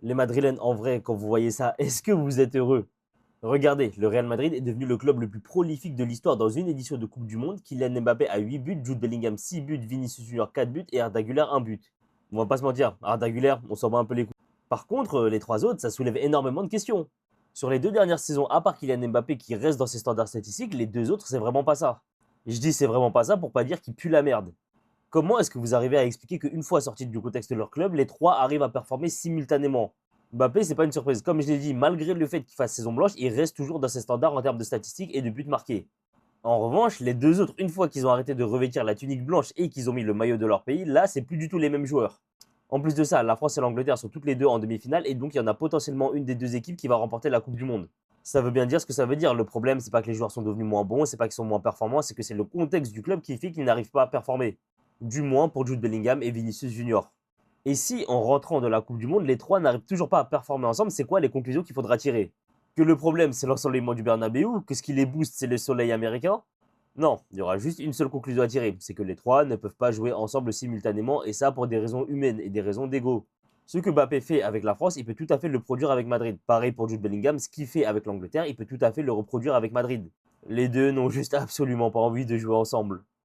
Les Madrilènes, en vrai, quand vous voyez ça, est-ce que vous êtes heureux? Regardez, le Real Madrid est devenu le club le plus prolifique de l'histoire dans une édition de Coupe du Monde. Kylian Mbappé a 8 buts, Jude Bellingham 6 buts, Vinicius Junior 4 buts et Arda Güler 1 but. On va pas se mentir, Arda Güler, on s'en bat un peu les couilles. Par contre, les trois autres, ça soulève énormément de questions. Sur les deux dernières saisons, à part Kylian Mbappé qui reste dans ses standards statistiques, les deux autres, c'est vraiment pas ça. Et je dis c'est vraiment pas ça pour pas dire qu'il pue la merde. Comment est-ce que vous arrivez à expliquer qu'une fois sortis du contexte de leur club, les trois arrivent à performer simultanément? Mbappé, c'est pas une surprise. Comme je l'ai dit, malgré le fait qu'il fasse saison blanche, il reste toujours dans ses standards en termes de statistiques et de buts marqués. En revanche, les deux autres, une fois qu'ils ont arrêté de revêtir la tunique blanche et qu'ils ont mis le maillot de leur pays, là, c'est plus du tout les mêmes joueurs. En plus de ça, la France et l'Angleterre sont toutes les deux en demi-finale et donc il y en a potentiellement une des deux équipes qui va remporter la Coupe du Monde. Ça veut bien dire ce que ça veut dire. Le problème, c'est pas que les joueurs sont devenus moins bons, c'est pas qu'ils sont moins performants, c'est que c'est le contexte du club qui fait qu'ils n'arrivent pas à performer. Du moins pour Jude Bellingham et Vinicius Junior. Et si, en rentrant de la Coupe du Monde, les trois n'arrivent toujours pas à performer ensemble, c'est quoi les conclusions qu'il faudra tirer? Que le problème, c'est l'ensoleillement du Bernabeu? Que ce qui les booste, c'est le soleil américain? Non, il y aura juste une seule conclusion à tirer, c'est que les trois ne peuvent pas jouer ensemble simultanément, et ça pour des raisons humaines et des raisons d'ego. Ce que Mbappé fait avec la France, il peut tout à fait le produire avec Madrid. Pareil pour Jude Bellingham, ce qu'il fait avec l'Angleterre, il peut tout à fait le reproduire avec Madrid. Les deux n'ont juste absolument pas envie de jouer ensemble.